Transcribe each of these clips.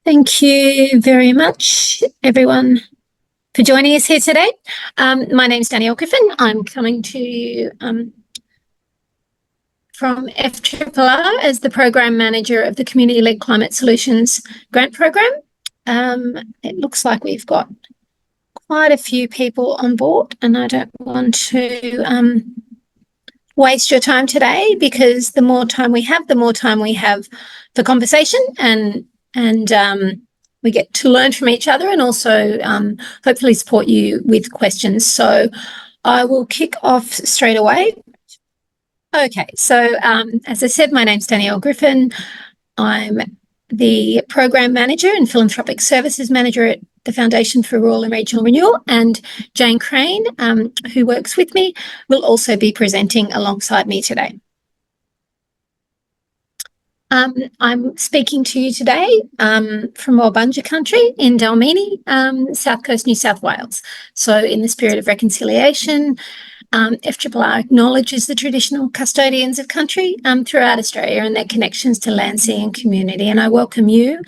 Thank you very much, everyone, for joining us here today. My name's Danielle Griffin. I'm coming to you from FRRR as the Program Manager of the Community-Led Climate Solutions Grant Program. It looks like we've got quite a few people on board, and I don't want to waste your time today, because the more time we have, for conversation and we get to learn from each other, and also hopefully support you with questions. So I will kick off straight away. Okay, so as I said, my name's Danielle Griffin. I'm the Program Manager and Philanthropic Services Manager at the Foundation for Rural and Regional Renewal, and Jane Crane, who works with me, will also be presenting alongside me today. I'm speaking to you today from Walbunja country in Dalmini, South Coast, New South Wales. So in the spirit of reconciliation, FRRR acknowledges the traditional custodians of country throughout Australia and their connections to land, sea and community. And I welcome you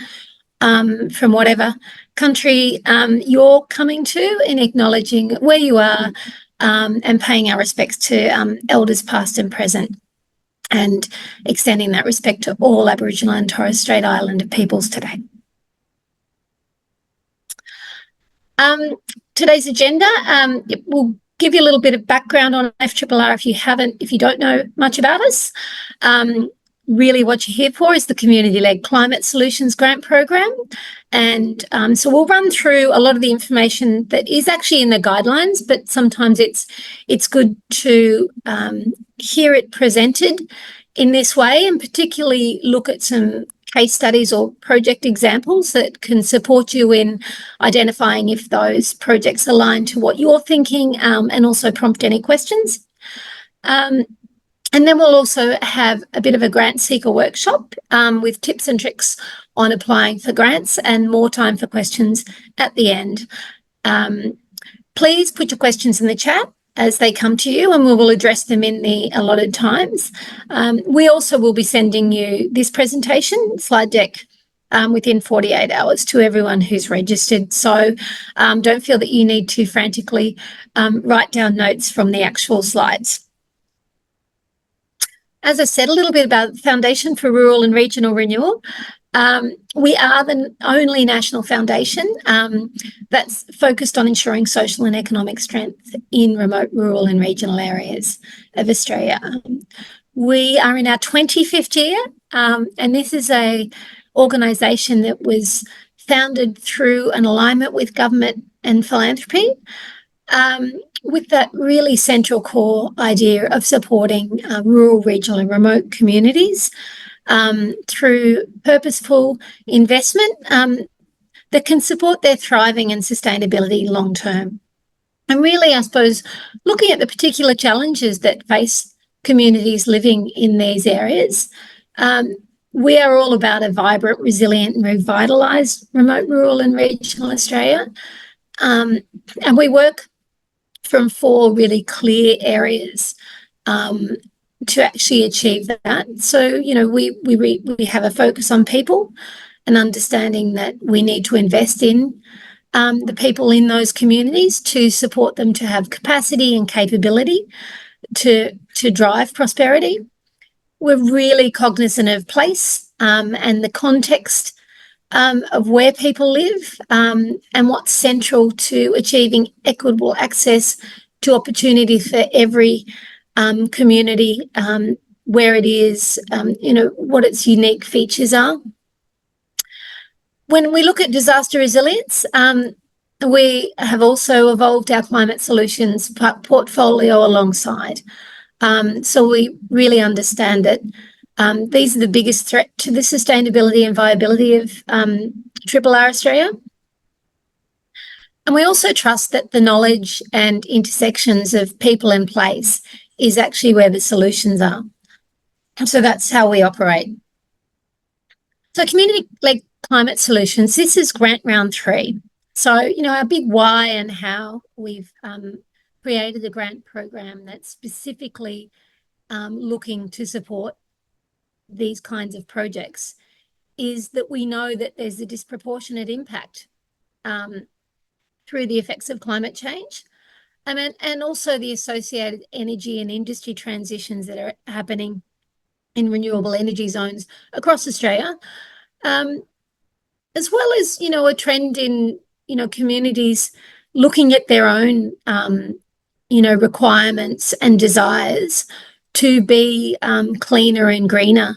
from whatever country you're coming to, in acknowledging where you are and paying our respects to elders past and present, and extending that respect to all Aboriginal and Torres Strait Islander peoples today. Today's agenda will give you a little bit of background on FRRR if you don't know much about us. Really what you're here for is the Community-Led Climate Solutions Grant Program. And so we'll run through a lot of the information that is actually in the guidelines, but sometimes it's good to hear it presented in this way, and particularly look at some case studies or project examples that can support you in identifying if those projects align to what you're thinking, and also prompt any questions. And then we'll also have a bit of a Grantseeker workshop with tips and tricks on applying for grants, and more time for questions at the end. Please put your questions in the chat as they come to you, and we will address them in the allotted times. We also will be sending you this presentation slide deck within 48 hours to everyone who's registered. So don't feel that you need to frantically write down notes from the actual slides. As I said, a little bit about the Foundation for Rural and Regional Renewal. We are the only national foundation that's focused on ensuring social and economic strength in remote, rural and regional areas of Australia. We are in our 25th year, and this is an organisation that was founded through an alignment with government and philanthropy, with that really central core idea of supporting rural, regional and remote communities through purposeful investment that can support their thriving and sustainability long term. And really, I suppose, looking at the particular challenges that face communities living in these areas, we are all about a vibrant, resilient and revitalised remote, rural and regional Australia. And we work from 4 really clear areas to actually achieve that. So, you know, we have a focus on people and understanding that we need to invest in the people in those communities to support them to have capacity and capability to drive prosperity. We're really cognizant of place and the context of where people live, and what's central to achieving equitable access to opportunity for every community, where it is, you know, what its unique features are. When we look at disaster resilience, we have also evolved our climate solutions portfolio alongside. So we really understand that these are the biggest threat to the sustainability and viability of FRRR Australia. And we also trust that the knowledge and intersections of people and place is actually where the solutions are. And so that's how we operate. So community-led climate solutions, this is grant round 3. So, you know, our big why and how we've created a grant program that's specifically looking to support these kinds of projects is that we know that there's a disproportionate impact through the effects of climate change, and also the associated energy and industry transitions that are happening in renewable energy zones across Australia, as well as, a trend in, communities looking at their own, requirements and desires to be cleaner and greener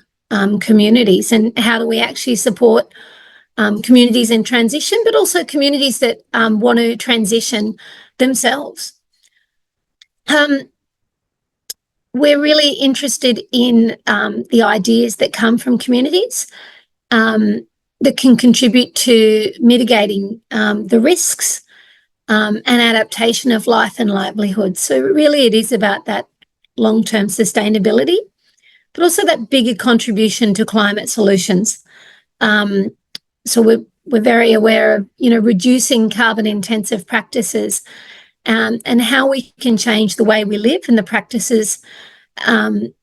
communities, and how do we actually support communities in transition, but also communities that want to transition themselves. We're really interested in the ideas that come from communities that can contribute to mitigating the risks and adaptation of life and livelihood. So really it is about that long-term sustainability, but also that bigger contribution to climate solutions. So we're very aware of, reducing carbon-intensive practices and how we can change the way we live and the practices that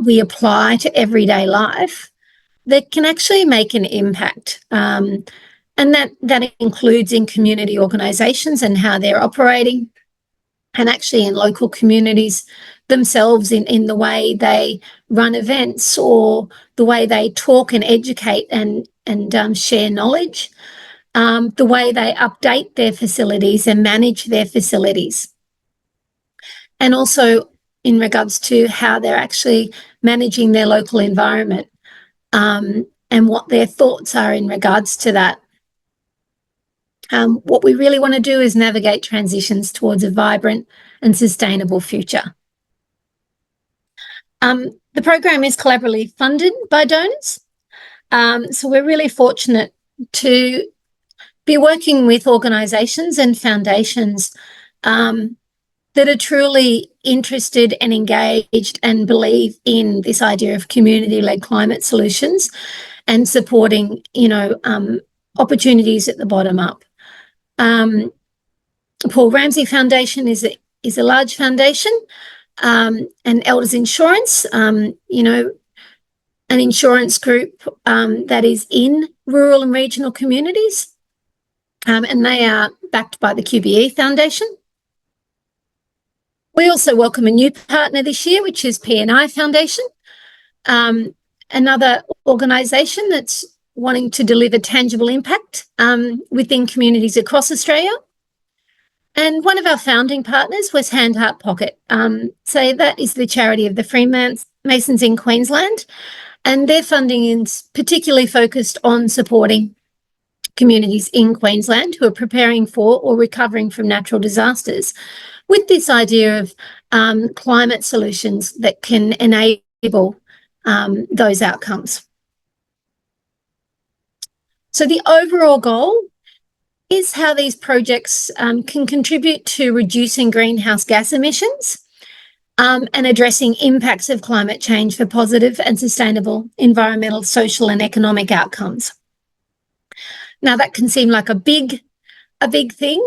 we apply to everyday life that can actually make an impact. And that includes in community organisations and how they're operating, and actually in local communities themselves, in the way they run events or the way they talk and educate and share knowledge, the way they update their facilities and manage their facilities, and also in regards to how they're actually managing their local environment, and what their thoughts are in regards to that. What we really want to do is navigate transitions towards a vibrant and sustainable future. The program is collaboratively funded by donors. So we're really fortunate to be working with organisations and foundations that are truly interested and engaged and believe in this idea of community-led climate solutions and supporting, opportunities at the bottom up. Paul Ramsay Foundation is a large foundation, and Elders Insurance, an insurance group that is in rural and regional communities, and they are backed by the QBE Foundation. We also welcome a new partner this year, which is PNI Foundation, another organisation that's wanting to deliver tangible impact within communities across Australia. And one of our founding partners was Hand Heart Pocket. So that is the charity of the Freemasons in Queensland, and their funding is particularly focused on supporting communities in Queensland who are preparing for or recovering from natural disasters, with this idea of climate solutions that can enable those outcomes. So the overall goal is how these projects can contribute to reducing greenhouse gas emissions and addressing impacts of climate change for positive and sustainable environmental, social and economic outcomes. Now, that can seem like a big thing,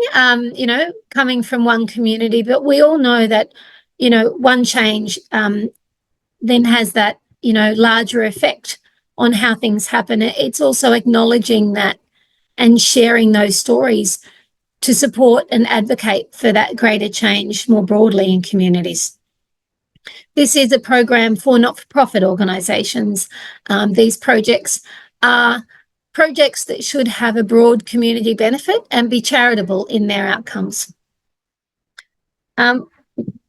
coming from one community, but we all know that, one change then has that, larger effect on how things happen. It's also acknowledging that and sharing those stories to support and advocate for that greater change more broadly in communities. This is a program for not-for-profit organisations. These projects are projects that should have a broad community benefit and be charitable in their outcomes.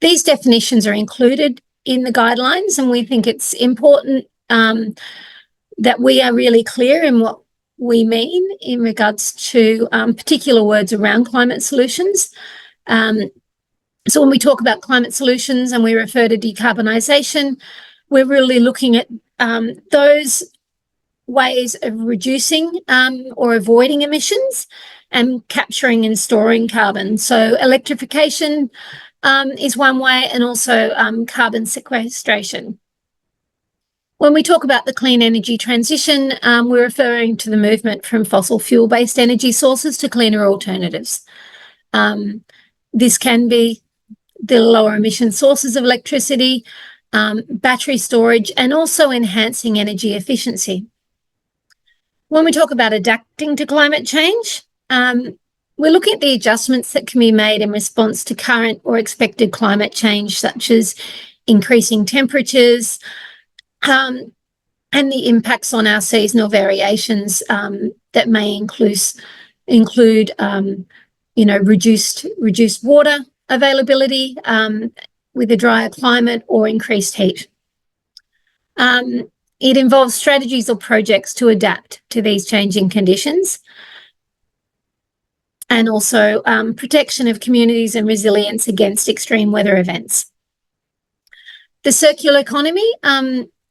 These definitions are included in the guidelines, and we think it's important that we are really clear in what we mean in regards to particular words around climate solutions. So when we talk about climate solutions and we refer to decarbonisation, we're really looking at those ways of reducing or avoiding emissions and capturing and storing carbon. So electrification is one way, and also carbon sequestration. When we talk about the clean energy transition, we're referring to the movement from fossil fuel-based energy sources to cleaner alternatives. This can be the lower emission sources of electricity, battery storage, and also enhancing energy efficiency. When we talk about adapting to climate change, we're looking at the adjustments that can be made in response to current or expected climate change, such as increasing temperatures, and the impacts on our seasonal variations that may include reduced water availability with a drier climate or increased heat. It involves strategies or projects to adapt to these changing conditions, and also protection of communities and resilience against extreme weather events. The circular economy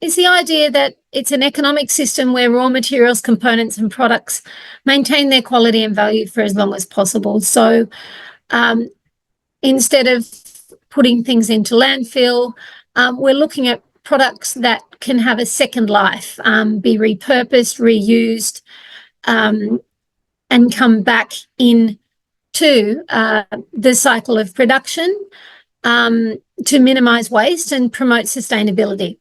is the idea that it's an economic system where raw materials, components and products maintain their quality and value for as long as possible. So instead of putting things into landfill, we're looking at products that can have a second life, be repurposed, reused, and come back into the cycle of production to minimise waste and promote sustainability.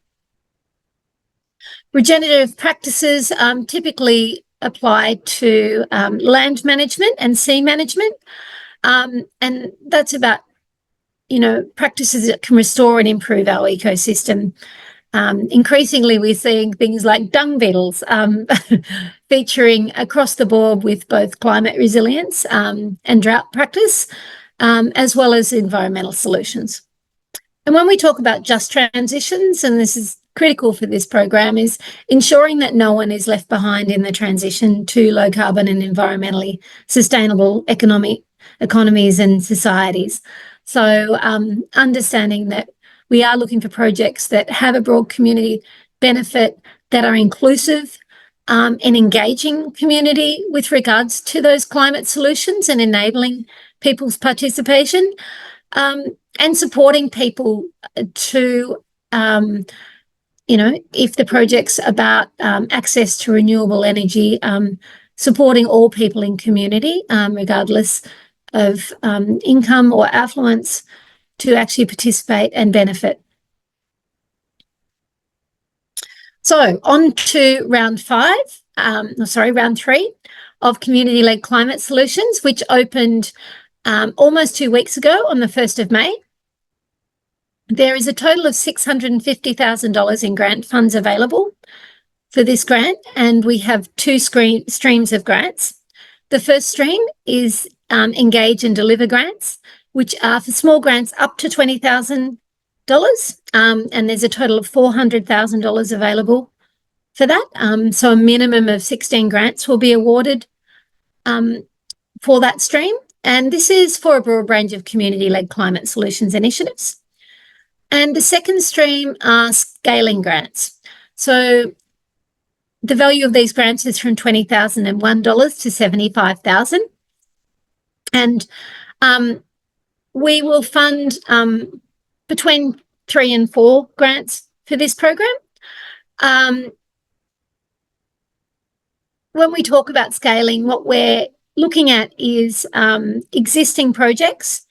Regenerative practices typically apply to land management and sea management, and that's about practices that can restore and improve our ecosystem. Increasingly, we're seeing things like dung beetles featuring across the board with both climate resilience and drought practice, as well as environmental solutions. And when we talk about just transitions, and this is critical for this program, is ensuring that no one is left behind in the transition to low carbon and environmentally sustainable economies and societies. So understanding that we are looking for projects that have a broad community benefit, that are inclusive and engaging community with regards to those climate solutions and enabling people's participation, and supporting people to, if the project's about access to renewable energy, supporting all people in community, regardless of income or affluence, to actually participate and benefit. So on to round three of community-led climate solutions, which opened almost 2 weeks ago on the 1st of May. There is a total of $650,000 in grant funds available for this grant, and we have two streams of grants. The first stream is Engage and Deliver grants, which are for small grants up to $20,000, and there's a total of $400,000 available for that. So a minimum of 16 grants will be awarded for that stream, and this is for a broad range of community-led climate solutions initiatives. And the second stream are scaling grants. So the value of these grants is from $20,001 to $75,000, and we will fund between 3 and 4 grants for this program. When we talk about scaling, what we're looking at is existing projects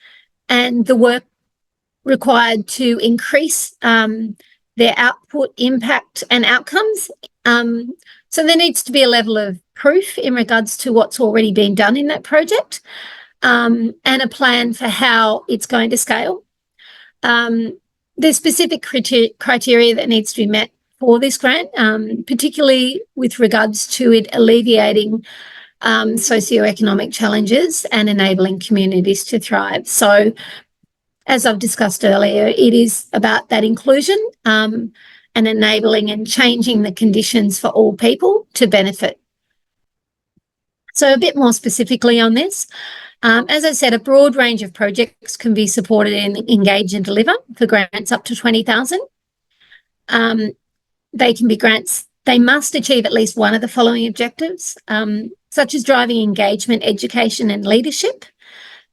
and the work required to increase their output, impact and outcomes. So there needs to be a level of proof in regards to what's already been done in that project, and a plan for how it's going to scale. There's specific criteria that needs to be met for this grant, particularly with regards to it alleviating socioeconomic challenges and enabling communities to thrive. So as I've discussed earlier, it is about that inclusion and enabling and changing the conditions for all people to benefit. So a bit more specifically on this, as I said, a broad range of projects can be supported in Engage and Deliver for grants up to $20,000. They can be grants, they must achieve at least one of the following objectives, such as driving engagement, education and leadership.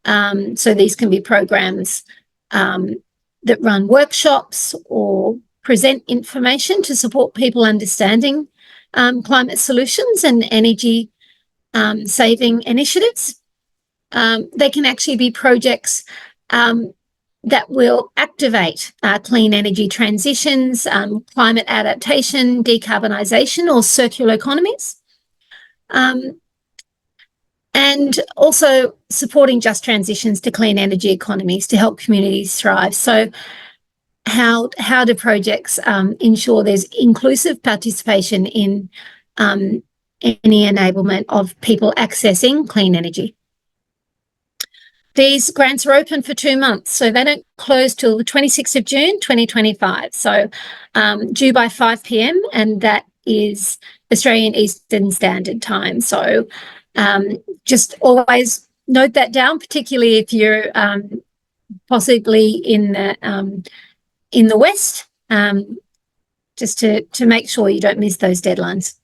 So these can be programs that run workshops or present information to support people understanding climate solutions and energy saving initiatives. They can actually be projects that will activate clean energy transitions, climate adaptation, decarbonisation or circular economies, and also supporting just transitions to clean energy economies to help communities thrive. So how do projects ensure there's inclusive participation in any enablement of people accessing clean energy? These grants are open for 2 months, so they don't close till the 26th of June 2025. So due by 5 p.m, and that is Australian Eastern Standard Time. So just always note that down, particularly if you're possibly in the West, just to make sure you don't miss those deadlines.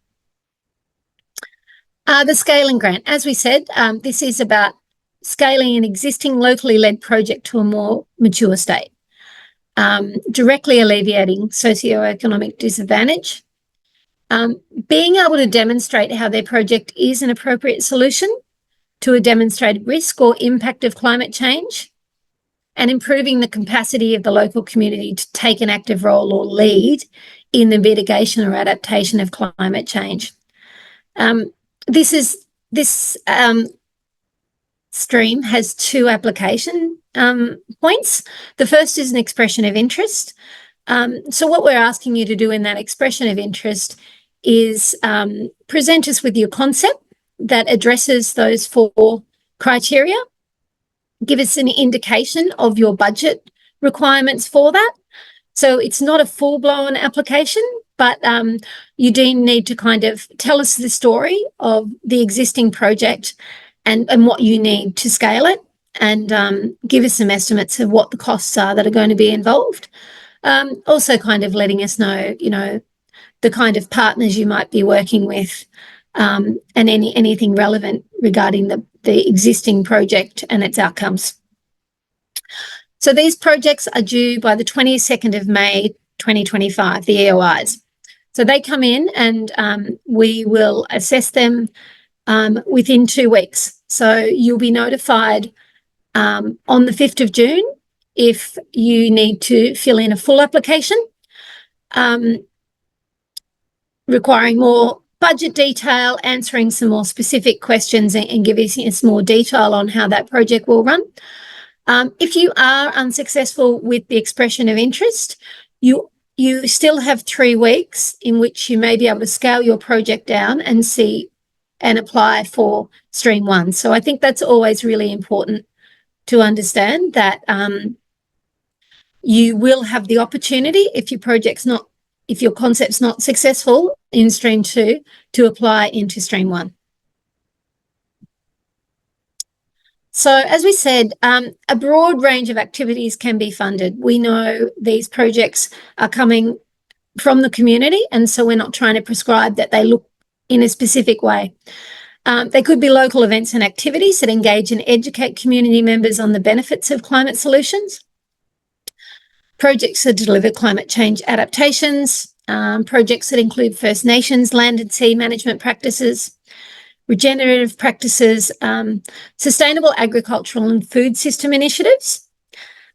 The scaling grant, as we said, this is about scaling an existing locally led project to a more mature state, directly alleviating socioeconomic disadvantage, being able to demonstrate how their project is an appropriate solution to a demonstrated risk or impact of climate change, and improving the capacity of the local community to take an active role or lead in the mitigation or adaptation of climate change. This stream has 2 application points. The first is an expression of interest. So what we're asking you to do in that expression of interest is present us with your concept that addresses those 4 criteria. Give us an indication of your budget requirements for that. So it's not a full-blown application, but you do need to kind of tell us the story of the existing project and what you need to scale it, and give us some estimates of what the costs are that are going to be involved. Also kind of letting us know, the kind of partners you might be working with, and anything relevant regarding the existing project and its outcomes. So these projects are due by the 22nd of May 2025, the EOIs. So they come in and we will assess them within 2 weeks. So you'll be notified on the 5th of June if you need to fill in a full application, requiring more budget detail, answering some more specific questions, and giving us more detail on how that project will run. If you are unsuccessful with the expression of interest, you still have 3 weeks in which you may be able to scale your project down and apply for Stream 1. So I think that's always really important to understand, that you will have the opportunity, if your concept's not successful in Stream 2, to apply into Stream 1. So as we said, a broad range of activities can be funded. We know these projects are coming from the community, and so we're not trying to prescribe that they look in a specific way. They could be local events and activities that engage and educate community members on the benefits of climate solutions. Projects that deliver climate change adaptations, projects that include First Nations land and sea management practices, regenerative practices, sustainable agricultural and food system initiatives.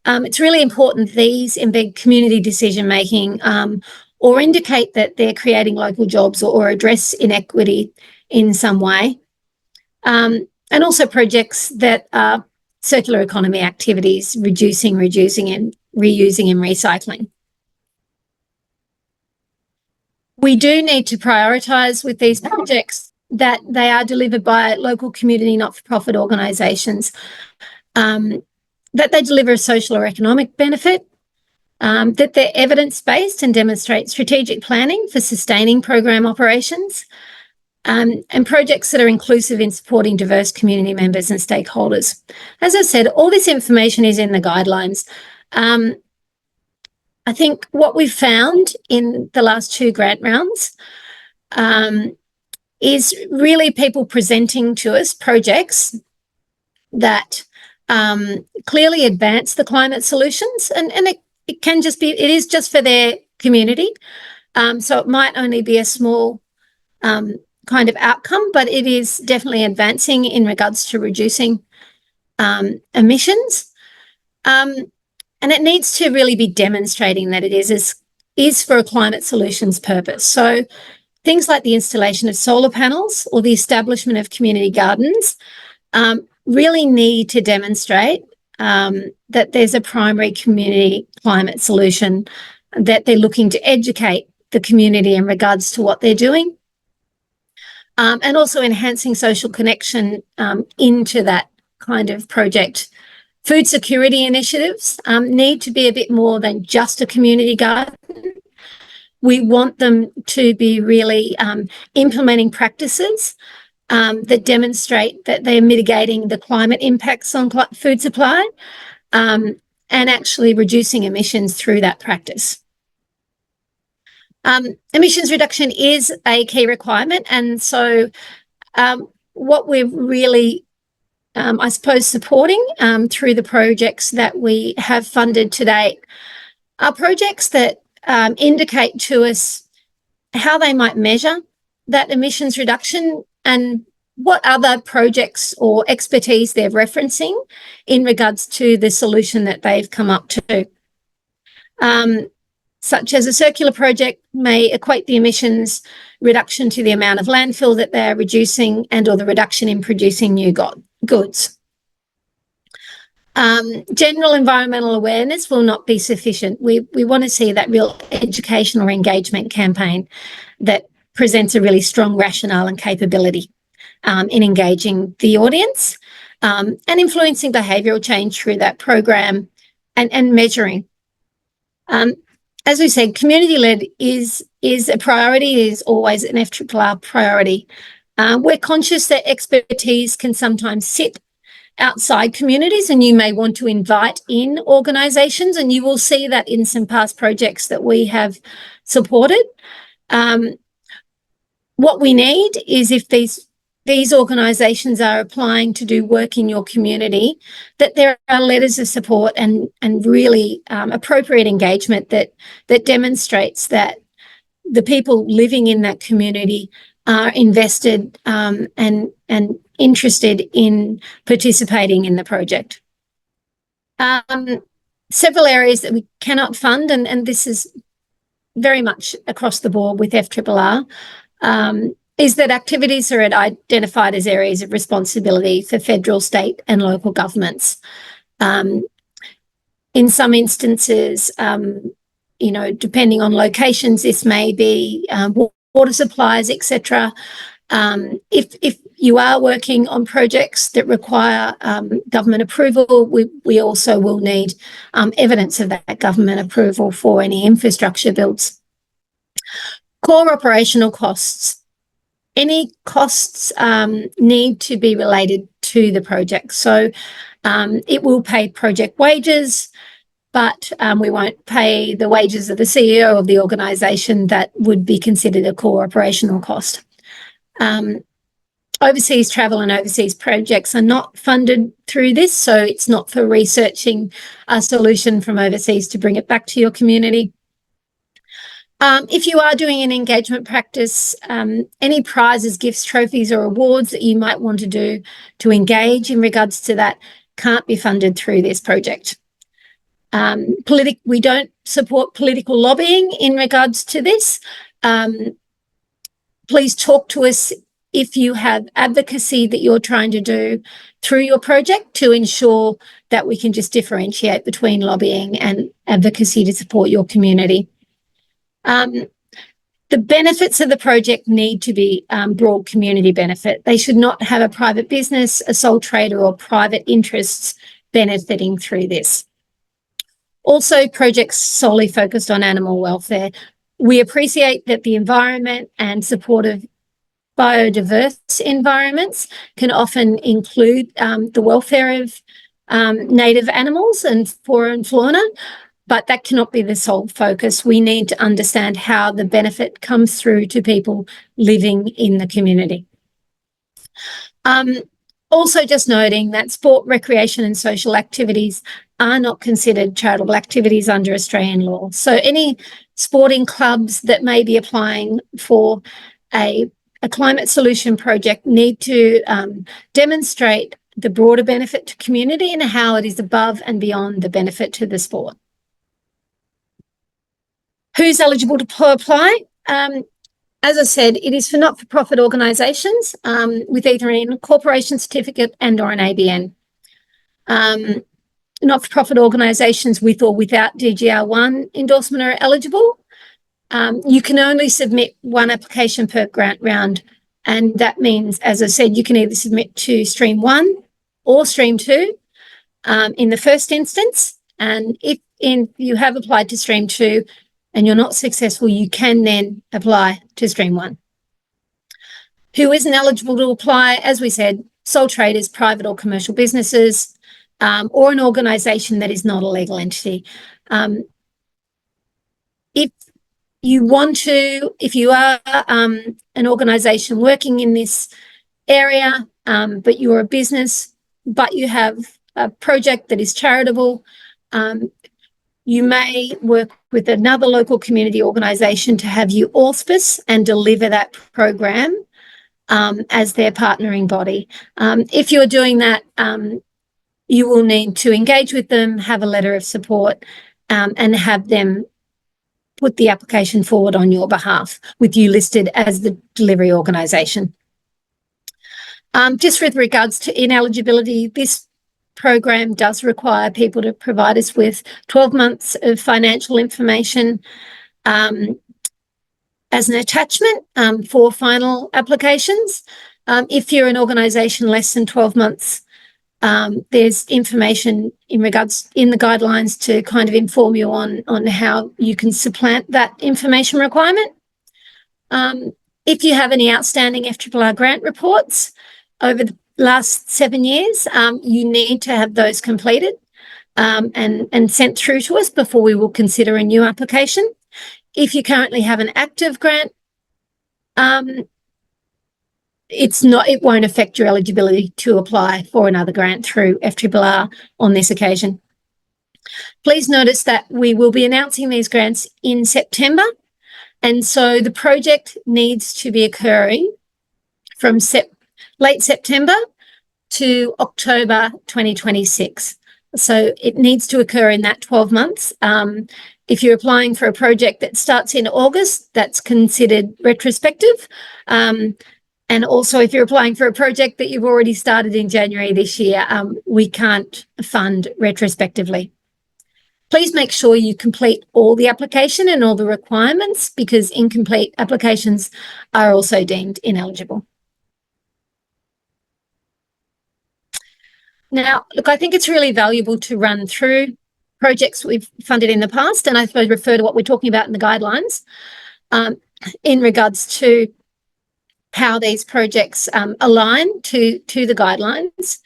It's really important these embed community decision-making or indicate that they're creating local jobs or address inequity in some way. And also projects that are circular economy activities, reducing, and reusing and recycling. We do need to prioritise with these projects that they are delivered by local community not-for-profit organisations, that they deliver a social or economic benefit, that they're evidence-based and demonstrate strategic planning for sustaining program operations, and projects that are inclusive in supporting diverse community members and stakeholders. As I said, all this information is in the guidelines. I think what we've found in the last 2 grant rounds is really people presenting to us projects that clearly advance the climate solutions, and it can just be, it is just for their community. So it might only be a small kind of outcome, but it is definitely advancing in regards to reducing emissions. And it needs to really be demonstrating that it is for a climate solutions purpose. So things like the installation of solar panels or the establishment of community gardens really need to demonstrate that there's a primary community climate solution, that they're looking to educate the community in regards to what they're doing, and also enhancing social connection into that kind of project. Food security initiatives need to be a bit more than just a community garden. We want them to be really implementing practices that demonstrate that they're mitigating the climate impacts on food supply and actually reducing emissions through that practice. Emissions reduction is a key requirement, and so what we're really I suppose supporting through the projects that we have funded to date are projects that indicate to us how they might measure that emissions reduction and what other projects or expertise they're referencing in regards to the solution that they've come up to. Such as a circular project may equate the emissions reduction to the amount of landfill that they're reducing and or the reduction in producing new goods. General environmental awareness will not be sufficient. We want to see that real education or engagement campaign that presents a really strong rationale and capability in engaging the audience and influencing behavioural change through that program and measuring. As we said, community-led is a priority, is always an FRRR priority. We're conscious that expertise can sometimes sit outside communities, and you may want to invite in organisations, and you will see that in some past projects that we have supported. What we need is, if these organisations are applying to do work in your community, that there are letters of support and really appropriate engagement that demonstrates that the people living in that community are invested and interested in participating in the project. Several areas that we cannot fund, and this is very much across the board with FRRR, is that activities are identified as areas of responsibility for federal, state and local governments. In some instances, depending on locations, this may be water supplies, etc. If you are working on projects that require government approval, we also will need evidence of that government approval for any infrastructure builds. Core operational costs. Any costs need to be related to the project. So it will pay project wages, but we won't pay the wages of the CEO of the organisation. That would be considered a core operational cost. Overseas travel and overseas projects are not funded through this, so it's not for researching a solution from overseas to bring it back to your community. If you are doing an engagement practice, any prizes, gifts, trophies or awards that you might want to do to engage in regards to that can't be funded through this project. We don't support political lobbying in regards to this. Please talk to us if you have advocacy that you're trying to do through your project to ensure that we can just differentiate between lobbying and advocacy to support your community. The benefits of the project need to be broad community benefit. They should not have a private business, a sole trader or private interests benefiting through this. Also, projects solely focused on animal welfare. We appreciate that the environment and supportive biodiverse environments can often include the welfare of native animals and flora and fauna, but that cannot be the sole focus. We need to understand how the benefit comes through to people living in the community. Also just noting that sport, recreation and social activities are not considered charitable activities under Australian law. So any sporting clubs that may be applying for a climate solution project need to demonstrate the broader benefit to community and how it is above and beyond the benefit to the sport. Who's eligible to apply? As I said, it is for not-for-profit organisations with either an incorporation certificate and or an ABN. Not-for-profit organisations with or without DGR1 endorsement are eligible. You can only submit one application per grant round, and that means, as I said, you can either submit to Stream 1 or Stream 2 in the first instance, and if you have applied to Stream 2 and you're not successful, you can then apply to Stream 1. Who isn't eligible to apply? As we said, sole traders, private or commercial businesses, or an organisation that is not a legal entity. If you are an organisation working in this area, but you're a business, but you have a project that is charitable, you may work with another local community organisation to have you auspice and deliver that program as their partnering body. If you're doing that, you will need to engage with them, have a letter of support, and have them put the application forward on your behalf with you listed as the delivery organisation. Just with regards to ineligibility, this program does require people to provide us with 12 months of financial information as an attachment for final applications. If you're an organisation less than 12 months, there's information in the guidelines to kind of inform you on how you can supplant that information requirement. If you have any outstanding FRRR grant reports over the last 7 years, you need to have those completed and sent through to us before we will consider a new application. If you currently have an active grant, it won't affect your eligibility to apply for another grant through FRRR on this occasion. Please notice that we will be announcing these grants in September, and so the project needs to be occurring from late September to October 2026. So it needs to occur in that 12 months. If you're applying for a project that starts in August, that's considered retrospective. And also, if you're applying for a project that you've already started in January this year, we can't fund retrospectively. Please make sure you complete all the application and all the requirements, because incomplete applications are also deemed ineligible. Now, look, I think it's really valuable to run through projects we've funded in the past, and I suppose refer to what we're talking about in the guidelines in regards to how these projects align to the guidelines.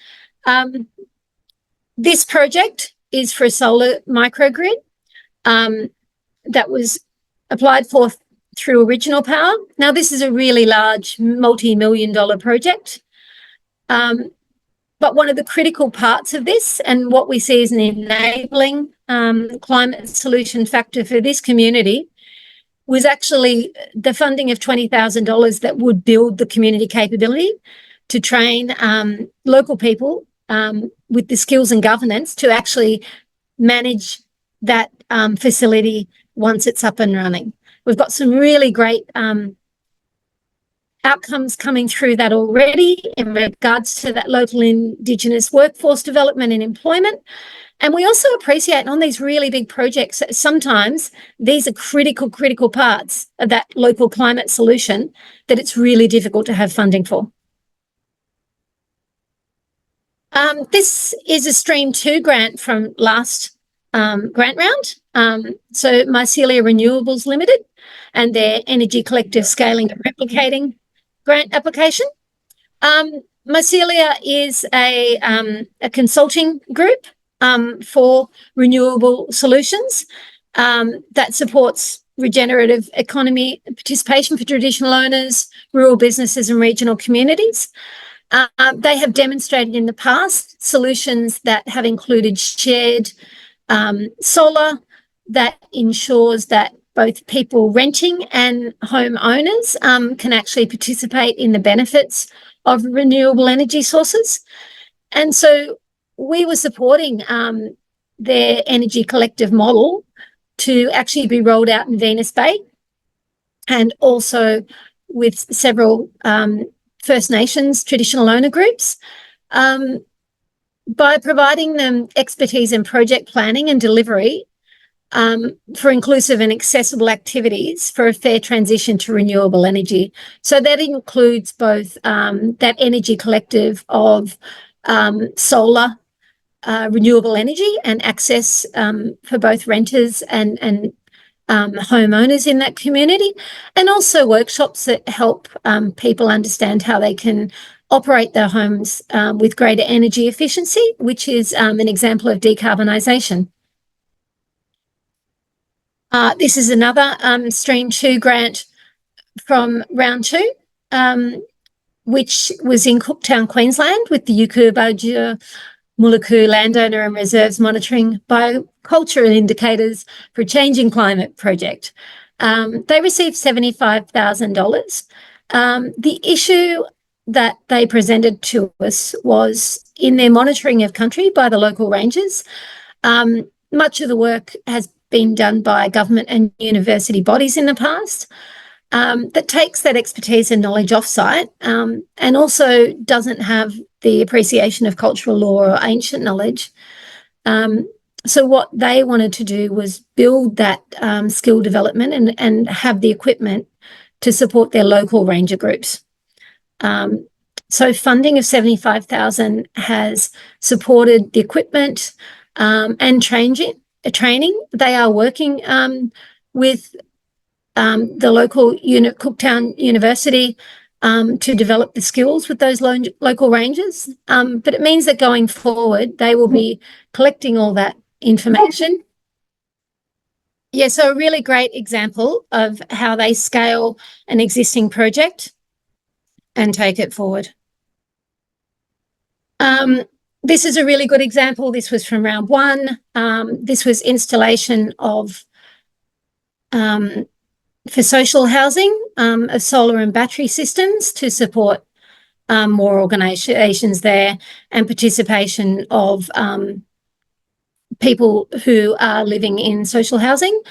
This project is for a solar microgrid that was applied for through Original Power. Now, this is a really large multi-million-dollar project. But one of the critical parts of this, and what we see as an enabling climate solution factor for this community, was actually the funding of $20,000 that would build the community capability to train local people with the skills and governance to actually manage that facility once it's up and running. We've got some really great outcomes coming through that already in regards to that local Indigenous workforce development and employment. And we also appreciate on these really big projects, sometimes these are critical parts of that local climate solution that it's really difficult to have funding for. This is a Stream 2 grant from last grant round. So Mycelia Renewables Limited and their Energy Collective Scaling and Replicating grant application. Mycelia is a consulting group for renewable solutions that supports regenerative economy participation for traditional owners, rural businesses and regional communities. They have demonstrated in the past solutions that have included shared solar that ensures that both people renting and homeowners can actually participate in the benefits of renewable energy sources. And so we were supporting their energy collective model to actually be rolled out in Venus Bay, and also with several First Nations traditional owner groups. By providing them expertise in project planning and delivery for inclusive and accessible activities for a fair transition to renewable energy. So that includes both that energy collective of solar, renewable energy, and access for both renters and homeowners in that community, and also workshops that help people understand how they can operate their homes with greater energy efficiency, which is an example of decarbonisation. This is another Stream 2 grant from Round 2, which was in Cooktown, Queensland, with the Yukubaja Muluku Landowner and Reserves Monitoring Biocultural Indicators for a Changing Climate project. They received $75,000. The issue that they presented to us was in their monitoring of country by the local rangers. Much of the work has been done by government and university bodies in the past, that takes that expertise and knowledge off-site, and also doesn't have the appreciation of cultural law or ancient knowledge. So what they wanted to do was build that skill development and have the equipment to support their local ranger groups. So funding of $75,000 has supported the equipment and training. They are working with the local Cooktown University to develop the skills with those local rangers. But it means that going forward, they will be collecting all that information. Yeah, so a really great example of how they scale an existing project and take it forward. This is a really good example. This was from round 1. This was installation of for social housing of solar and battery systems to support more organisations there, and participation of people who are living in social housing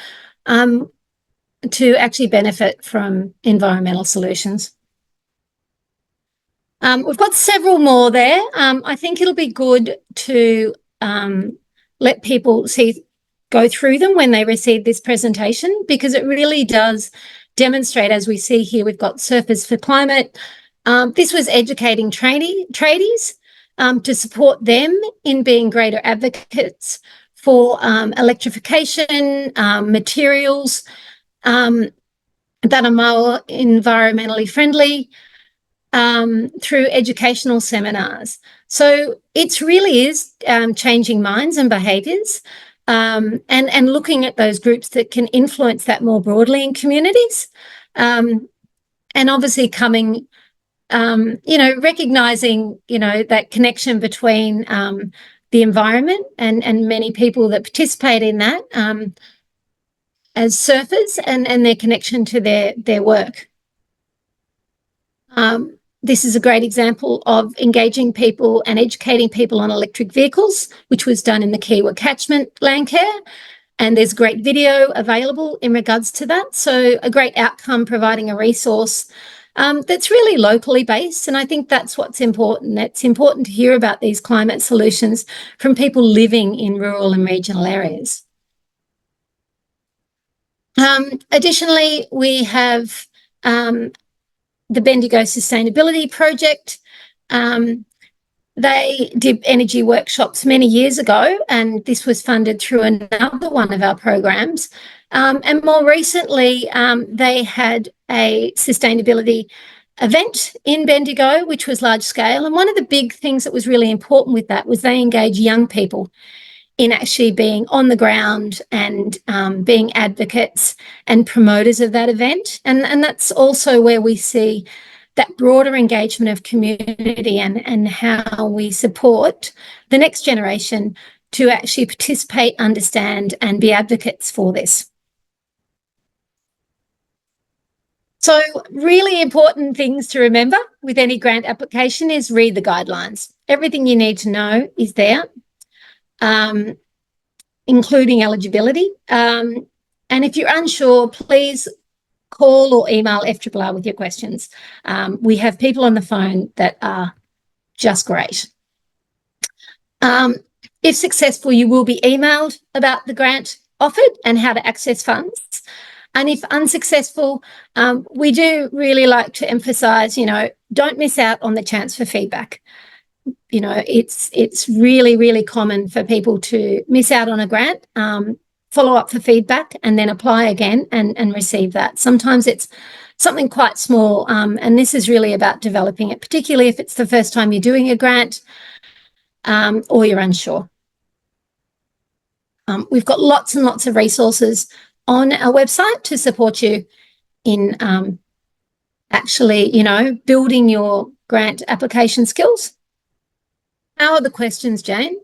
to actually benefit from environmental solutions. We've got several more there. I think it'll be good to let people go through them when they receive this presentation, because it really does demonstrate, as we see here, we've got Surfers for Climate. This was educating tradies to support them in being greater advocates for electrification, materials that are more environmentally friendly, through educational seminars. So it really is changing minds and behaviours, and looking at those groups that can influence that more broadly in communities, and obviously coming, recognising, that connection between the environment and many people that participate in that as surfers, and their connection to their work. This is a great example of engaging people and educating people on electric vehicles, which was done in the Kiwa catchment land care. And there's great video available in regards to that. So a great outcome, providing a resource that's really locally based. And I think that's what's important. It's important to hear about these climate solutions from people living in rural and regional areas. Additionally, we have the Bendigo Sustainability Project. They did energy workshops many years ago, and this was funded through another one of our programs. And more recently, they had a sustainability event in Bendigo, which was large scale. And one of the big things that was really important with that was they engaged young people in actually being on the ground and being advocates and promoters of that event. And that's also where we see that broader engagement of community and how we support the next generation to actually participate, understand, and be advocates for this. So really important things to remember with any grant application is read the guidelines. Everything you need to know is there, including eligibility. And if you're unsure, please call or email FRRR with your questions. We have people on the phone that are just great. If successful, you will be emailed about the grant offered and how to access funds. And if unsuccessful, we do really like to emphasise, don't miss out on the chance for feedback. It's really, really common for people to miss out on a grant, follow up for feedback, and then apply again and receive that. Sometimes it's something quite small, and this is really about developing it, particularly if it's the first time you're doing a grant or you're unsure. We've got lots and lots of resources on our website to support you in actually, building your grant application skills. How are the questions, Jane?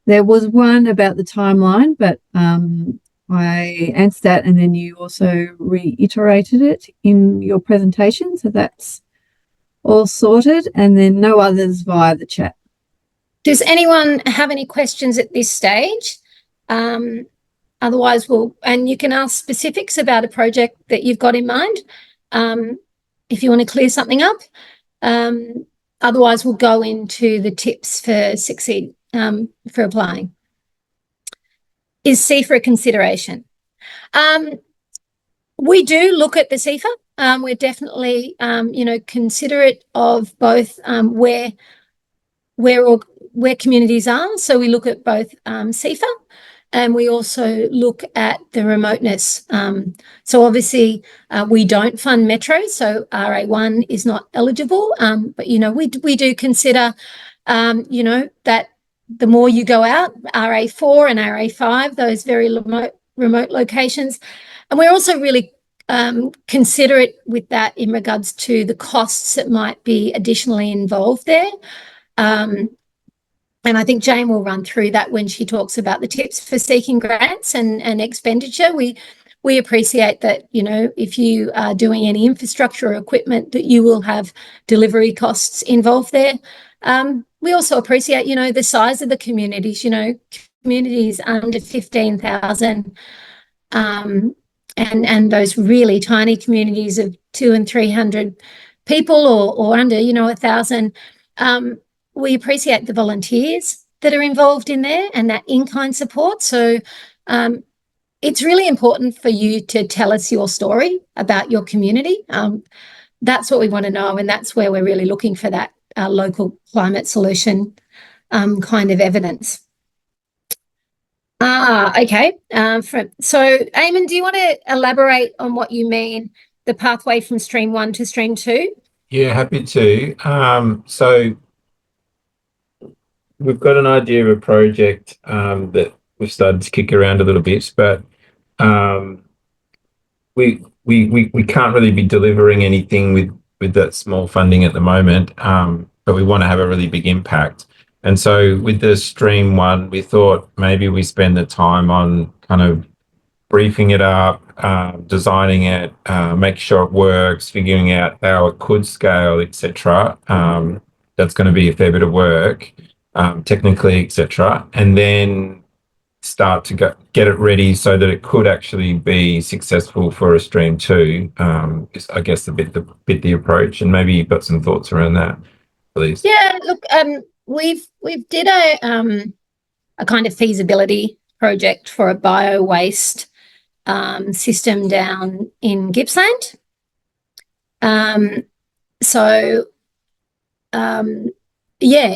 There was one about the timeline, but I answered that, and then you also reiterated it in your presentation. So that's all sorted, and then no others via the chat. Does anyone have any questions at this stage? Otherwise, and you can ask specifics about a project that you've got in mind if you want to clear something up. Otherwise, we'll go into the tips for Succeed for applying. Is CEFA a consideration? We do look at the CEFA. We're definitely, considerate of both where communities are. So we look at both CEFA, and we also look at the remoteness. So obviously we don't fund metro, so RA1 is not eligible. But, we do consider, that the more you go out, RA4 and RA5, those very remote locations. And we're also really considerate with that in regards to the costs that might be additionally involved there. And I think Jane will run through that when she talks about the tips for seeking grants and expenditure. We appreciate that, if you are doing any infrastructure or equipment, that you will have delivery costs involved there. We also appreciate, the size of the communities, communities under 15,000 and those really tiny communities of 200 and 300 people or under, 1,000. We appreciate the volunteers that are involved in there and that in-kind support. So it's really important for you to tell us your story about your community. That's what we want to know, and that's where we're really looking for that local climate solution kind of evidence. Okay. So, Eamon, do you want to elaborate on what you mean, the pathway from stream 1 to stream 2? Yeah, happy to. So we've got an idea of a project that we've started to kick around a little bit, but we can't really be delivering anything with that small funding at the moment, but we want to have a really big impact. And so with the stream 1, we thought maybe we spend the time on kind of briefing it up, designing it, making sure it works, figuring out how it could scale, etc. That's going to be a fair bit of work, technically, etc. And then start to get it ready so that it could actually be successful for a stream 2. Is, I guess, the approach. And maybe you've got some thoughts around that, please. Yeah, look, we've did a kind of feasibility project for a bio-waste system down in Gippsland. Yeah,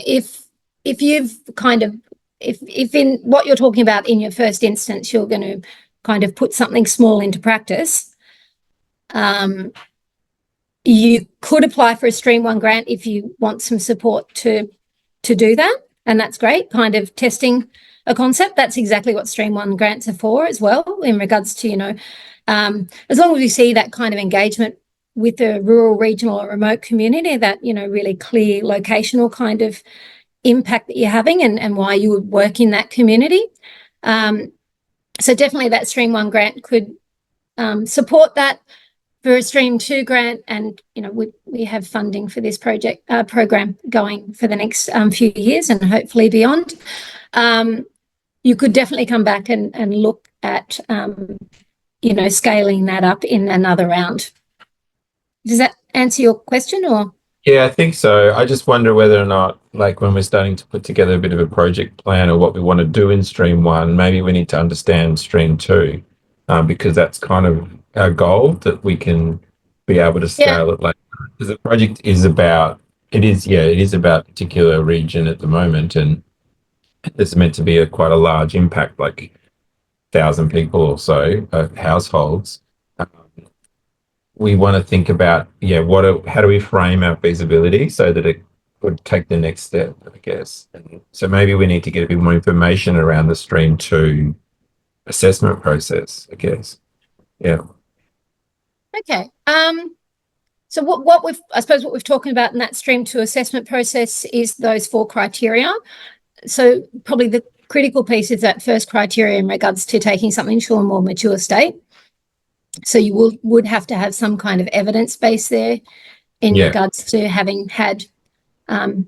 if you've kind of, if in what you're talking about in your first instance, you're going to kind of put something small into practice, you could apply for a Stream 1 grant if you want some support to do that, and that's great, kind of testing a concept. That's exactly what Stream 1 grants are for as well, in regards to, as long as we see that kind of engagement with the rural, regional or remote community, that, really clear locational kind of impact that you're having and why you would work in that community. So definitely that Stream 1 grant could support that for a Stream 2 grant, and we have funding for this program going for the next few years and hopefully beyond. You could definitely come back and look at scaling that up in another round. Does that answer your question? Or Yeah, I think so. I just wonder whether or not, like, when we're starting to put together a bit of a project plan or what we want to do in Stream 1, maybe we need to understand Stream 2, because that's kind of our goal, that we can be able to scale it. Like, because the project is about, it is about a particular region at the moment, and there's meant to be quite a large impact, like 1,000 people or so, households. We want to think about, how do we frame our feasibility so that it would take the next step, I guess. And so maybe we need to get a bit more information around the Stream 2 assessment process, I guess. Yeah. okay. So I suppose what we've talking about in that Stream 2 assessment process is those 4 criteria. So probably the critical piece is that first criteria in regards to taking something to a more mature state. So you would have to have some kind of evidence base there in regards to having had, either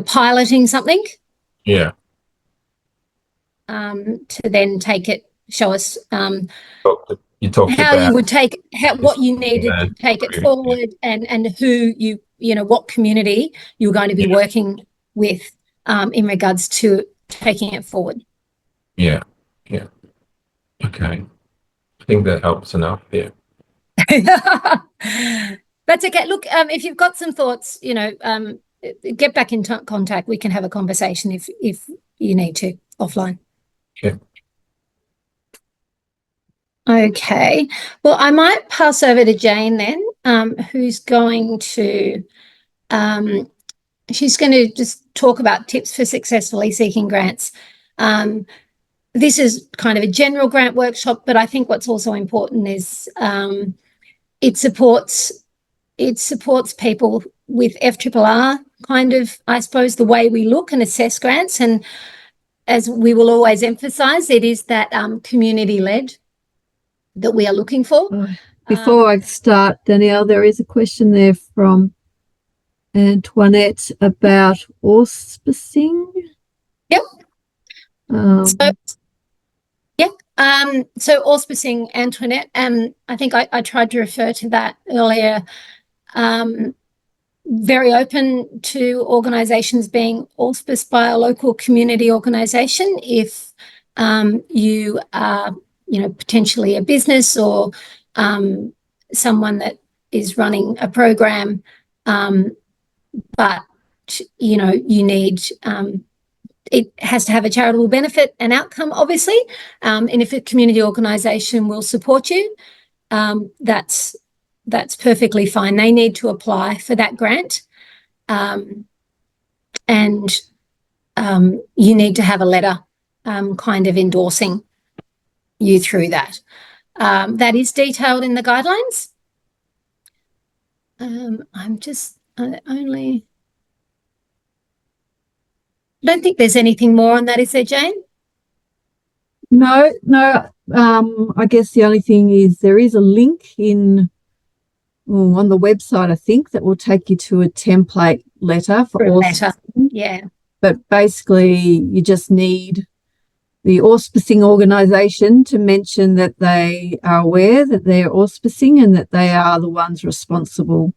piloting something, Yeah. to then show us You talked how about you would what you needed to take it forward, and who what community you're going to be working with in regards to taking it forward. Yeah. Okay. I think that helps enough. Yeah. That's okay. Look, if you've got some thoughts, get back in contact. We can have a conversation if you need to offline. Yeah. Okay. Well, I might pass over to Jane then, who's going to she's going to just talk about tips for successfully seeking grants. This is kind of a general grant workshop, but I think what's also important is it supports people with FRRR, kind of, I suppose, the way we look and assess grants. And as we will always emphasise, it is that community-led that we are looking for. Before I start, Danielle, there is a question there from Antoinette about auspicing. Yep. So auspicing, Antoinette, I think I tried to refer to that earlier. Very open to organisations being auspiced by a local community organisation if you are, potentially a business or someone that is running a program, but you need it has to have a charitable benefit and outcome, obviously. And if a community organisation will support you, that's perfectly fine. They need to apply for that grant, and you need to have a letter kind of endorsing you through that. That is detailed in the guidelines. I don't think there's anything more on that, is there, Jane? No. I guess the only thing is there is a link on the website, I think, that will take you to a template letter for auspicing. Yeah. But basically, you just need the auspicing organisation to mention that they are aware that they're auspicing and that they are the ones responsible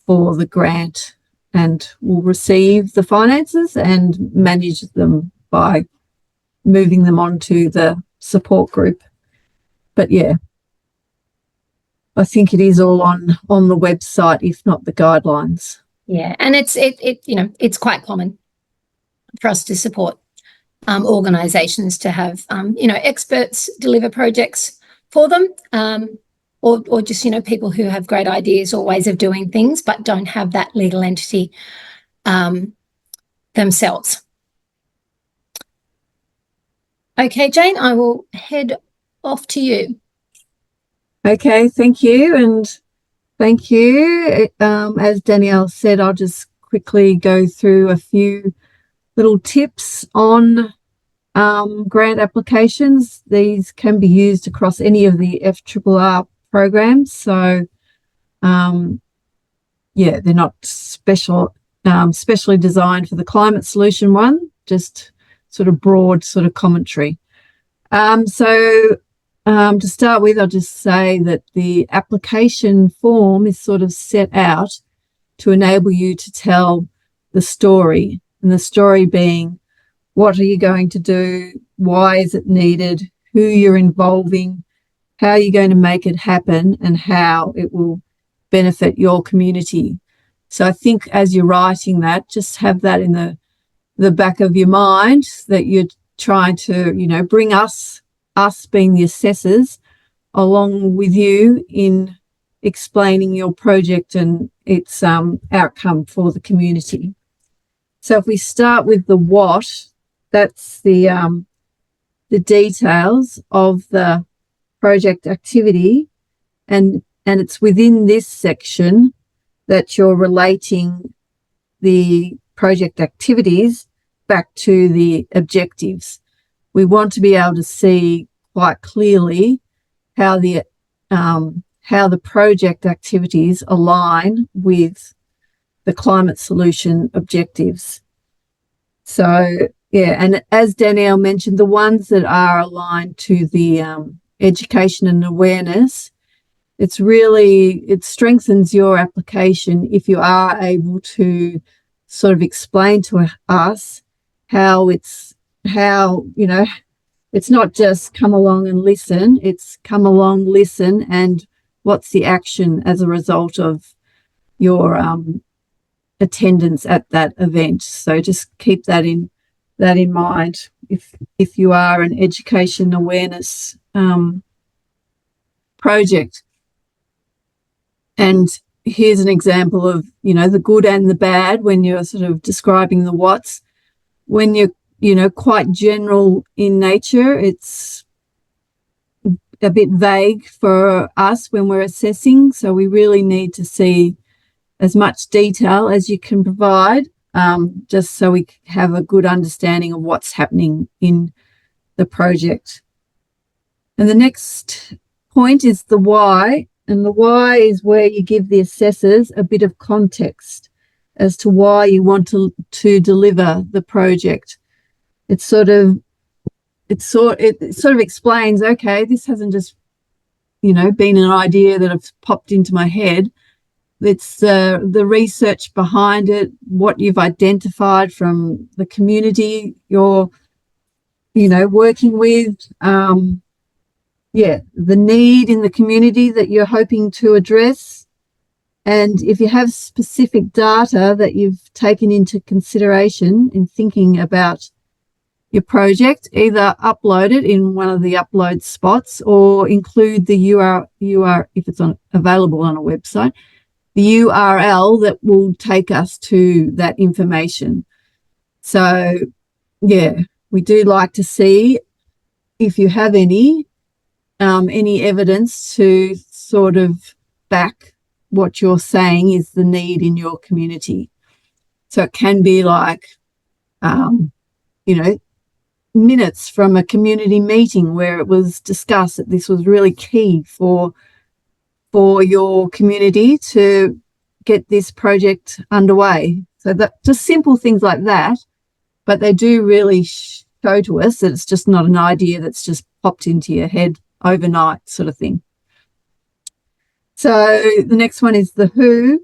for the grant and will receive the finances and manage them by moving them on to the support group. But yeah, I think it is all on the website, if not the guidelines. Yeah, and it's quite common for us to support organisations to have experts deliver projects for them, or just people who have great ideas or ways of doing things but don't have that legal entity themselves. Okay, Jane, I will head off to you. Okay, thank you. And thank you. As Danielle said, I'll just quickly go through a few little tips on grant applications. These can be used across any of the FRRR programs. So, yeah, they're not specially designed for the climate solution one, just sort of broad sort of commentary. To start with, I'll just say that the application form is sort of set out to enable you to tell the story, and the story being, what are you going to do? Why is it needed? Who you're involving? How are you going to make it happen? And how it will benefit your community. So I think as you're writing that, just have that in the back of your mind, that you're trying to, bring us being the assessors, along with you in explaining your project and its outcome for the community. So if we start with the what, that's the details of the project activity, and it's within this section that you're relating the project activities back to the objectives. We want to be able to see quite clearly how the project activities align with the climate solution objectives. So, yeah, and as Danielle mentioned, the ones that are aligned to the education and awareness, it strengthens your application if you are able to sort of explain to us how it's not just come along and listen, it's come along, listen, and what's the action as a result of your attendance at that event. So just keep that in mind if you are an education awareness project. And here's an example of, the good and the bad when you're sort of describing the what's. When you're, quite general in nature, it's a bit vague for us when we're assessing. So we really need to see as much detail as you can provide, just so we have a good understanding of what's happening in the project. And the next point is the why. And the why is where you give the assessors a bit of context as to why you want to deliver the project. It sort of explains, okay, this hasn't just, been an idea that have popped into my head. It's the research behind it, what you've identified from the community you're, working with, the need in the community that you're hoping to address. And if you have specific data that you've taken into consideration in thinking about your project, either upload it in one of the upload spots or include the URL if it's available on a website, the URL that will take us to that information. So, yeah, we do like to see if you have any evidence to sort of back what you're saying is the need in your community. So it can be like, minutes from a community meeting where it was discussed that this was really key for your community to get this project underway. So that just simple things like that, but they do really show to us that it's just not an idea that's just popped into your head overnight sort of thing. So the next one is the who.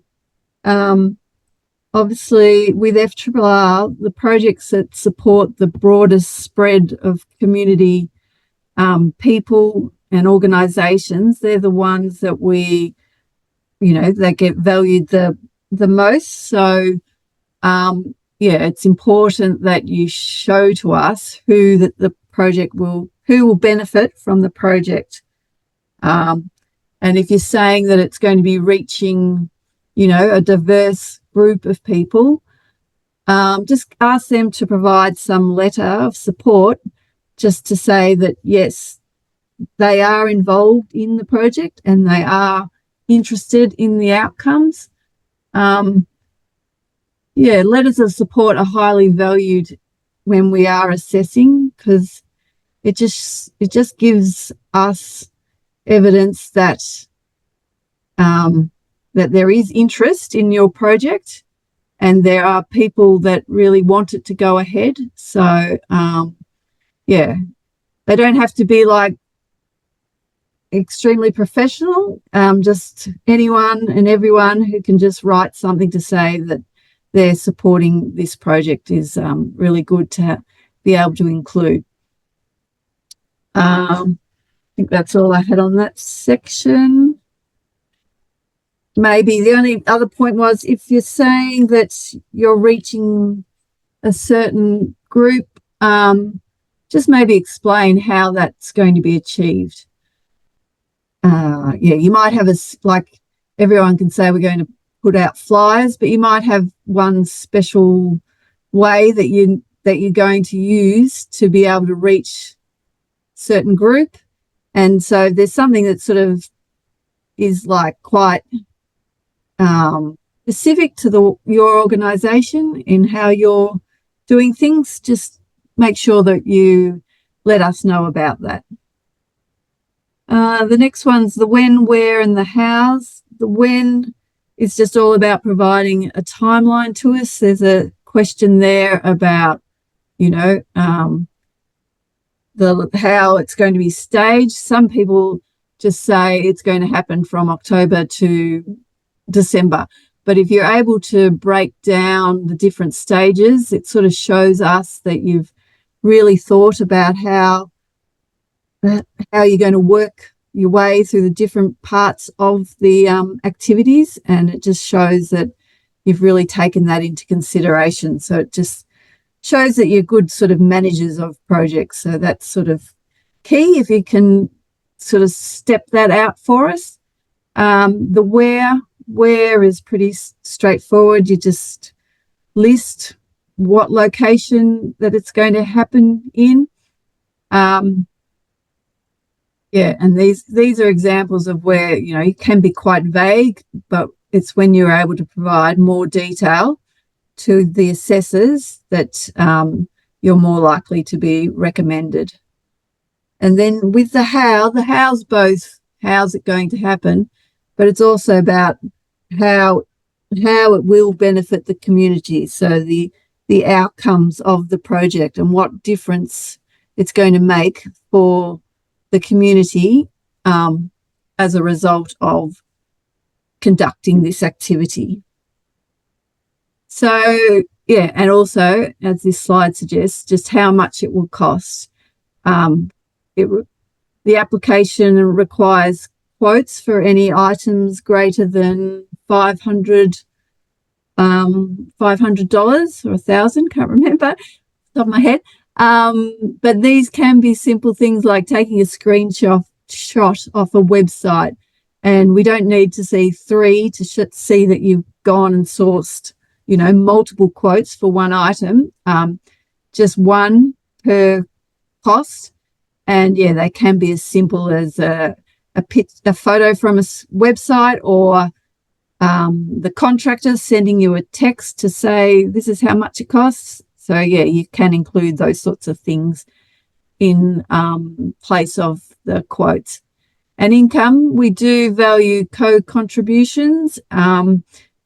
Obviously, with FRRR, the projects that support the broadest spread of community people and organisations, they're the ones that we, that get valued the most. So, it's important that you show to us who will benefit from the project. And if you're saying that it's going to be reaching, a diverse group of people, just ask them to provide some letter of support just to say that, yes, they are involved in the project and they are interested in the outcomes. Letters of support are highly valued when we are assessing, because it just gives us evidence that that there is interest in your project and there are people that really want it to go ahead. So yeah, they don't have to be like extremely professional. Just anyone and everyone who can just write something to say that they're supporting this project is really good to be able to include. I think that's all I had on that section. Maybe the only other point was, if you're saying that you're reaching a certain group, just maybe explain how that's going to be achieved. Yeah, you might have like everyone can say we're going to put out flyers, but you might have one special way that you're going to use to be able to reach certain group. And so there's something that sort of is like quite specific to your organisation in how you're doing things. Just make sure that you let us know about that. The next one's the when, where, and the hows. The when is just all about providing a timeline to us. There's a question there about, you know, how it's going to be staged. Some people just say it's going to happen from October to December. But if you're able to break down the different stages, it sort of shows us that you've really thought about how you're going to work your way through the different parts of the activities, and it just shows that you've really taken that into consideration. So it just shows that you're good sort of managers of projects. So that's sort of key, if you can sort of step that out for us. The where is pretty straightforward. You just list what location that it's going to happen in. Yeah, and these are examples of where, you know, you can be quite vague, but it's when you're able to provide more detail to the assessors that you're more likely to be recommended. And then with the how's both, how's it going to happen, but it's also about how it will benefit the community. So the outcomes of the project and what difference it's going to make for the community as a result of conducting this activity. So yeah, and also, as this slide suggests, just how much it will cost. The application requires quotes for any items greater than $500 or $1,000, can't remember off the top of my head. But these can be simple things like taking a screenshot off a website, and we don't need to see 3 to see that you've gone and sourced, you know, multiple quotes for one item, just one per cost. And yeah, they can be as simple as a photo from a website, or the contractor sending you a text to say this is how much it costs. So yeah, you can include those sorts of things in place of the quotes. And income, we do value co-contributions.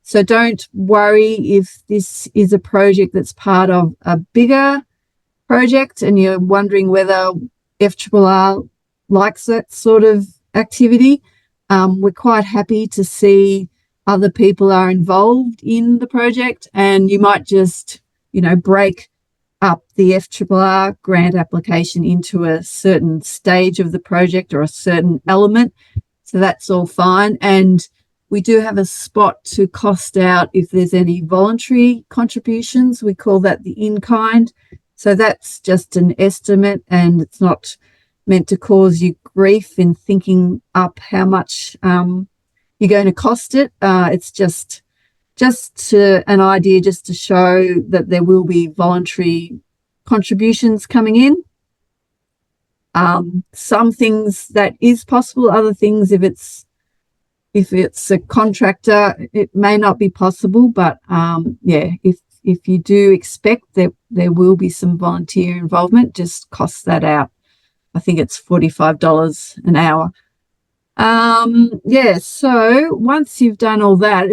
So don't worry if this is a project that's part of a bigger project and you're wondering whether FRRR likes that sort of activity. We're quite happy to see other people are involved in the project, and you might just, you know, break up the FRRR grant application into a certain stage of the project or a certain element. So that's all fine. And we do have a spot to cost out if there's any voluntary contributions. We call that the in-kind. So that's just an estimate, and it's not meant to cause you grief in thinking up how much you're going to cost it. It's just an idea just to show that there will be voluntary contributions coming in. Some things that is possible, other things, if it's a contractor, it may not be possible. But yeah, if if you do expect that there will be some volunteer involvement, just cost that out. I think it's $45 an hour. Yeah, so once you've done all that,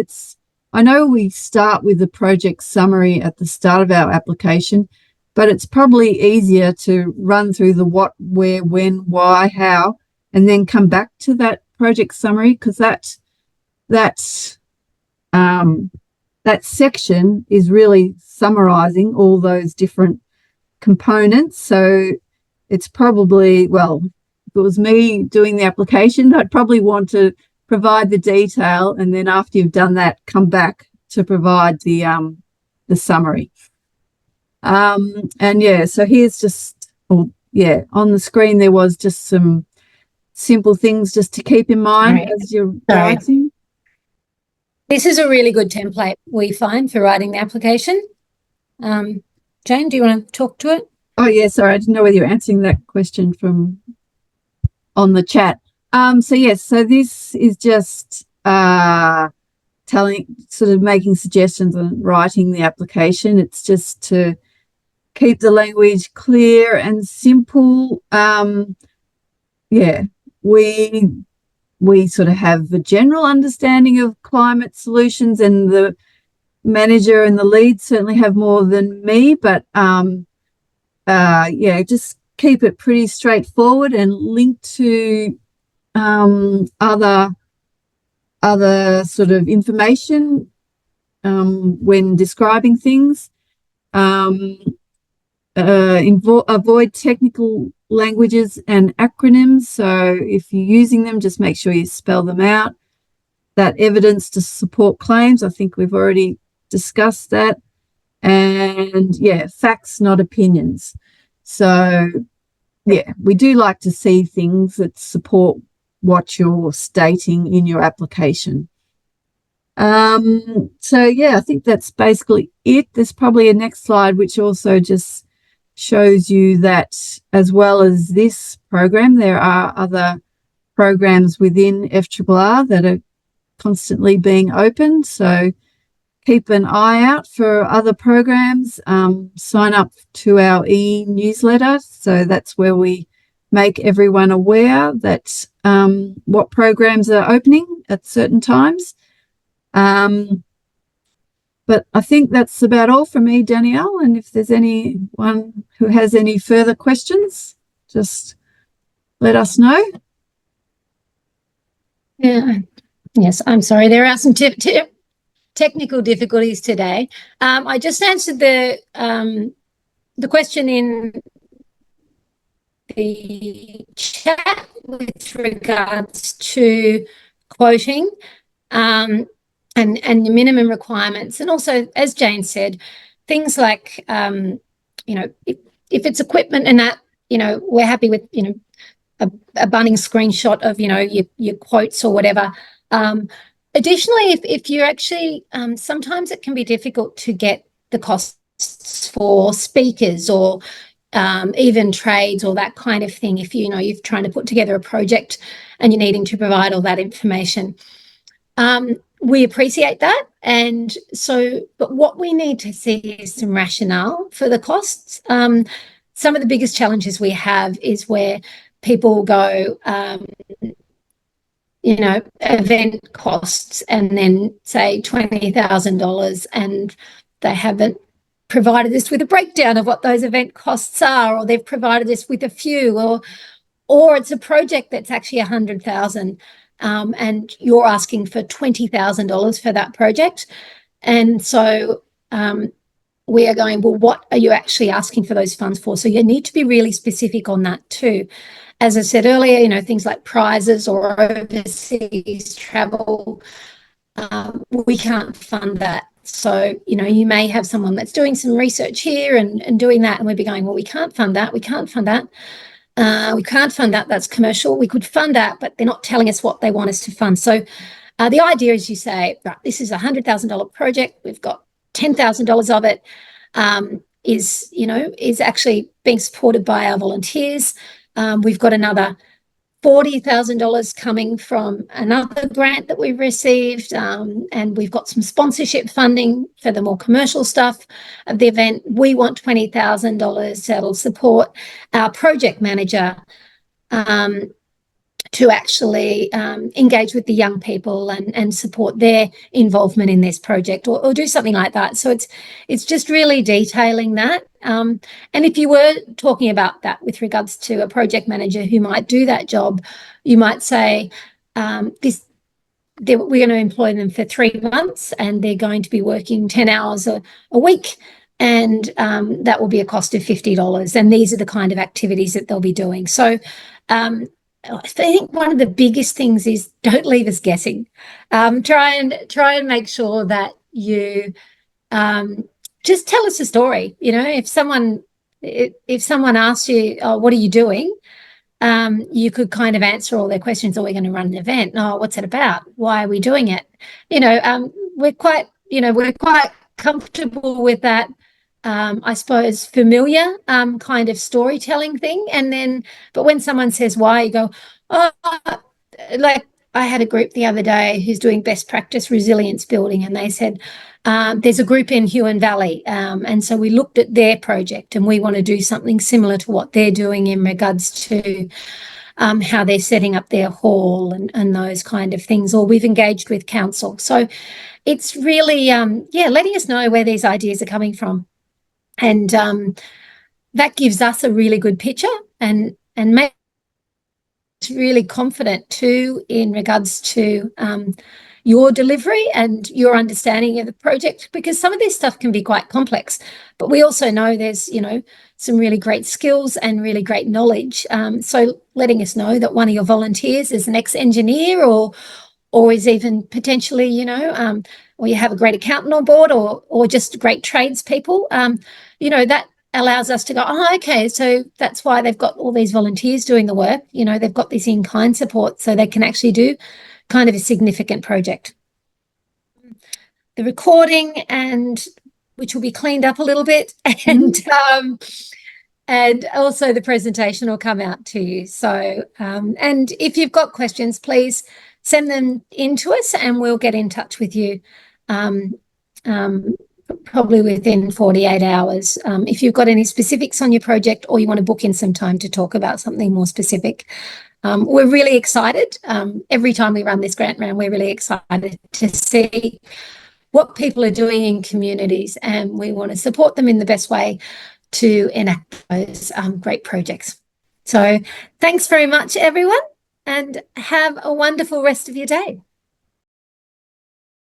I know we start with the project summary at the start of our application, but it's probably easier to run through the what, where, when, why, how, and then come back to that project summary, because that section is really summarizing all those different components. So it's probably, well, if it was me doing the application, I'd probably want to provide the detail, and then after you've done that, come back to provide the summary. And yeah, so here's just, on the screen there was just some simple things just to keep in mind as you're writing. This is a really good template we find for writing the application. Jane, do you want to talk to it? Oh yeah, sorry, I didn't know whether you're answering that question from on the chat. So yes, so this is just making suggestions on writing the application. It's just to keep the language clear and simple. We sort of have the general understanding of climate solutions, and the manager and the lead certainly have more than me, but just keep it pretty straightforward and link to other sort of information when describing things. Avoid technical languages and acronyms. So if you're using them, just make sure you spell them out. That evidence to support claims, I think we've already discussed that. And yeah, facts, not opinions. So yeah, we do like to see things that support what you're stating in your application. So yeah, I think that's basically it. There's probably a next slide which also just shows you that as well as this program, there are other programs within FRRR that are constantly being opened. So keep an eye out for other programs. Sign up to our e-newsletter. So that's where we make everyone aware that what programs are opening at certain times. But I think that's about all for me, Danielle. And if there's anyone who has any further questions, just let us know. Yeah. Yes, I'm sorry. There are some technical difficulties today. I just answered the question in the chat with regards to quoting and the minimum requirements, and also, as Jane said, things like if it's equipment and that, we're happy with a Bunnings screenshot of your quotes or whatever. Additionally, if you're actually sometimes it can be difficult to get the costs for speakers or even trades or that kind of thing. If you're trying to put together a project and you're needing to provide all that information. We appreciate that. And so, but what we need to see is some rationale for the costs. Some of the biggest challenges we have is where people go, event costs and then say $20,000 and they haven't provided us with a breakdown of what those event costs are, or they've provided us with a few, or it's a project that's actually $100,000. And you're asking for $20,000 for that project. And so we are going, well, what are you actually asking for those funds for? So you need to be really specific on that too. As I said earlier, things like prizes or overseas travel, we can't fund that. So, you may have someone that's doing some research here and doing that, and we'd be going, well, we can't fund that. We can't fund that. We can't fund that. That's commercial. We could fund that, but they're not telling us what they want us to fund. So the idea is you say, right, this is a $100,000 project. We've got $10,000 of it is actually being supported by our volunteers. We've got another $40,000 coming from another grant that we've received, and we've got some sponsorship funding for the more commercial stuff of the event. We want $20,000 that'll support our project manager to actually engage with the young people and support their involvement in this project, or do something like that. So it's just really detailing that. And if you were talking about that with regards to a project manager who might do that job, you might say, we're going to employ them for 3 months and they're going to be working 10 hours a week, and that will be a cost of $50. And these are the kind of activities that they'll be doing. So I think one of the biggest things is don't leave us guessing. Try and make sure that you just tell us a story. You know, if someone asks you, "Oh, what are you doing?" You could kind of answer all their questions. "Oh, we're going to run an event." "Oh, what's it about? Why are we doing it?" You know, we're quite comfortable with that. I suppose familiar kind of storytelling thing. But when someone says why, you go, "Oh," like I had a group the other day who's doing best practice resilience building, and they said there's a group in Huon Valley, and so we looked at their project and we want to do something similar to what they're doing in regards to how they're setting up their hall and those kind of things, or we've engaged with council. So it's really letting us know where these ideas are coming from. And that gives us a really good picture and makes us really confident too in regards to your delivery and your understanding of the project, because some of this stuff can be quite complex, but we also know there's, some really great skills and really great knowledge. So letting us know that one of your volunteers is an ex-engineer or is even potentially, or you have a great accountant on board or just great tradespeople, that allows us to go, "Oh, okay, so that's why they've got all these volunteers doing the work. They've got this in-kind support so they can actually do kind of a significant project." The recording, which will be cleaned up a little bit, and also the presentation will come out to you. So, and if you've got questions, please send them in to us and we'll get in touch with you probably within 48 hours. If you've got any specifics on your project or you want to book in some time to talk about something more specific. We're really excited. Every time we run this grant round, we're really excited to see what people are doing in communities, and we want to support them in the best way to enact those great projects. So thanks very much, everyone, and have a wonderful rest of your day.